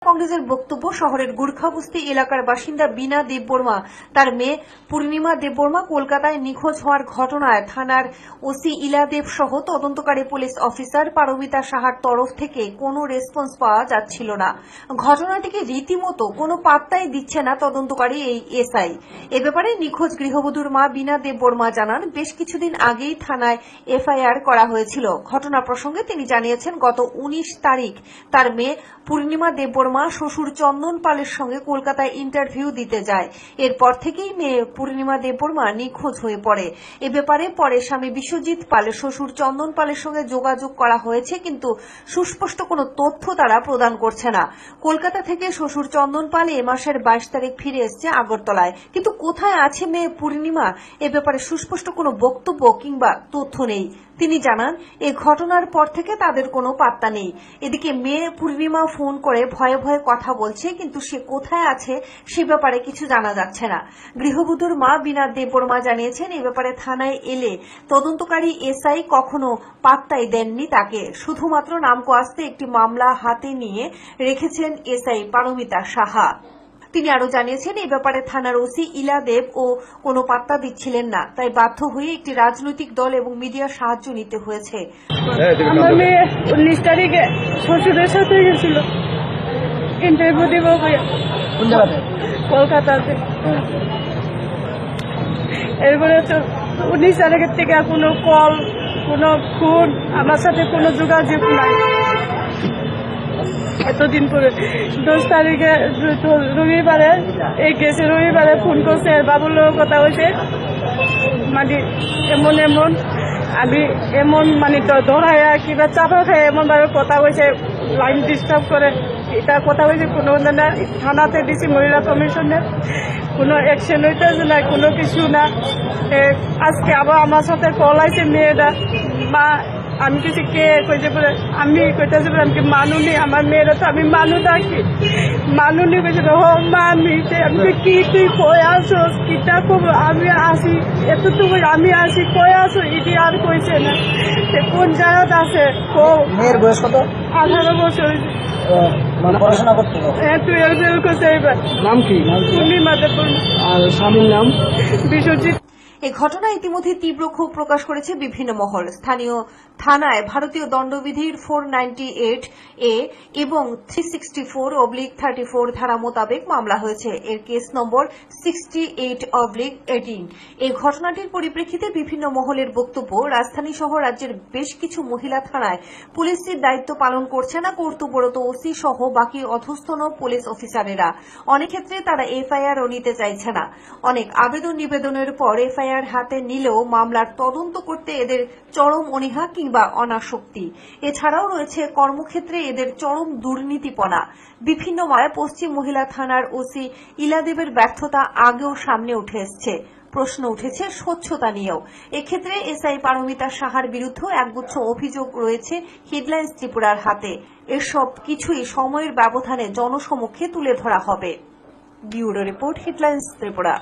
কংগ্রেসের বক্তব্য, শহরের গুর্খাবস্তি এলাকার বাসিন্দা বীণা দেববর্মা তার মেয়ে পূর্ণিমা দেববর্মা কলকাতায় নিখোঁজ হওয়ার ঘটনায় থানার ওসি ইলা দেব সহ তদন্তকারী পুলিশ অফিসার পারমিতা সাহার তরফ থেকে কোনো রেসপন্স পাওয়া যাচ্ছিল না। ঘটনাটিকে রীতিমতো কোনো পাত্তাই দিচ্ছে না তদন্তকারী এই এসআই। এ ব্যাপারে নিখোঁজ গৃহবধূর মা বীণা দেববর্মা জানান, বেশ কিছুদিন আগেই থানায় এফআইআর করা হয়েছিল। ঘটনা প্রসঙ্গে তিনি জানিয়েছেন, গত 19 তারিখ তার মেয়ে পূর্ণিমা দেববর্মা শ্বশুর চন্দন পালের সঙ্গে কলকাতায় ইন্টারভিউ দিতে যায়। এরপর থেকেই মেয়ে পূর্ণিমা দেববর্মা নিখোঁজ হয়ে পড়ে। এ ব্যাপারে পরে স্বামী বিশ্বজিৎ পালের শ্বশুর চন্দন পালের সঙ্গে যোগাযোগ করা হয়েছে, কিন্তু সুস্পষ্ট কোনো তথ্য তারা প্রদান করছে না। কলকাতা থেকে শ্বশুর চন্দন পাল এ মাসের 22 তারিখ ফিরে এসছে আগরতলায়, কিন্তু কোথায় আছে মেয়ে পূর্ণিমা এ ব্যাপারে সুস্পষ্ট কোনো বক্তব্য কিংবা তথ্য নেই। তিনি জানান, এই ঘটনার পর থেকে তাদের কোনো পাত্তা নেই। এদিকে মেয়ে পূর্ণিমা ফোন করে ভয়ে ভয়ে কথা বলছে, কিন্তু সে কোথায় আছে সে ব্যাপারে কিছু জানা যাচ্ছে না। গৃহবধূর মা বীণা দেববর্মা জানিয়েছেন, এই ব্যাপারে থানায় এলে তদন্তকারী এসআই কখনো পাত্তাই দেননি তাকে। শুধুমাত্র নামকো আসতে একটি মামলা হাতে নিয়ে রেখেছেন এসআই পারমিতা সাহা। তিনি আরো জানিয়েছেন, এই ব্যাপারে থানার ওসি ইলা দেব ও কোনো পাত্তা দিচ্ছিলেন না, তাই বাধ্য হয়ে একটি রাজনৈতিক দল এবং মিডিয়ার সাহায্য নিতে হয়েছে। আমার মেয়ে 19 তারিখে শ্বশুরের সাথে গেছিল ইন্টারভিউ দিব কলকাতাতে। এরপরে তো 19 তারিখের থেকে কোনো কল, কোনো ফোন, আমার সাথে কোনো যোগাযোগ নাই। এতদিন পরে 10 তারিখে রবিবারে এই গেছে, রবিবারে ফোন করছে, বাবুর কথা হয়েছে, মানে এমন এমন আমি এমন মানে ধরাইয়া কিংবা চাপা খাই এমন ভাবে কথা হয়েছে, লাইন ডিস্টার্ব করে এটা কথা হয়েছে। কোনো না থানাতে দিছি, মহিলা কমিশনের কোনো অ্যাকশন হইতেছে না, কোনো কিছু না। আজকে আবার আমার সাথে কল আছে মেয়েরা, মা আমি কিছু কে কইতে পারে, আমি কইতেছি আমি মানুনি, আমার মেয়েরা তো আমি মানু থাকি মানুনি কইছে হো মা আমি কি তুই কই আসো কিটা খুব আমি আসি এতটুকু আমি আসি কই আসো ইডি আর কইছে না। কোন জায়গাতে আছে মেয়ের বয়স কত? 18 বছর। পড়াশোনা করতে? হ্যাঁ, 12 করছে। এবার নাম কি? পূর্ণিমা দেববর্মা। আর স্বামীর নাম? বিশ্বজিৎ। এই ঘটনায় ইতিমধ্যে তীব্র ক্ষোভ প্রকাশ করেছে বিভিন্ন মহল। স্থানীয় থানায় ভারতীয় দণ্ডবিধির 498 এ এবং 364/34 ধারা মোতাবেক মামলা হয়েছে। এর কেস নম্বর 68/18। এই ঘটনাটির পরিপ্রেক্ষিতে বিভিন্ন মহলের বক্তব্য, রাজধানী সহ রাজ্যের বেশ কিছু মহিলা থানায় পুলিশের দায়িত্ব পালন করছে না কর্তব্যরত ওসি সহ বাকি অধস্তন পুলিশ অফিসারেরা। অনেক ক্ষেত্রে তারা এফআইআরও নিতে চাইছে না। অনেক আবেদন নিবেদনের পর এফআইআর হাতে নিলেও মামলার তদন্ত করতে এদের চরম অনীহা কিংবা অনাসক্তি। এছাড়াও রয়েছে কর্মক্ষেত্রে এদের চরম দুর্নীতিপনা। বিভিন্ন মায় পশ্চিম মহিলা থানার ওসি ইলাদেবের ব্যর্থতা আগেও সামনে উঠে এসছে। প্রশ্ন উঠেছে স্বচ্ছতা নিয়েও। এক্ষেত্রে এসআই পারমিতা সাহার বিরুদ্ধে একগুচ্ছ অভিযোগ রয়েছে হেডলাইন্স ত্রিপুরার হাতে। এসব কিছুই সময়ের ব্যবধানে জনসমক্ষে তুলে ধরা হবে। Bureau report, headlines Tripura.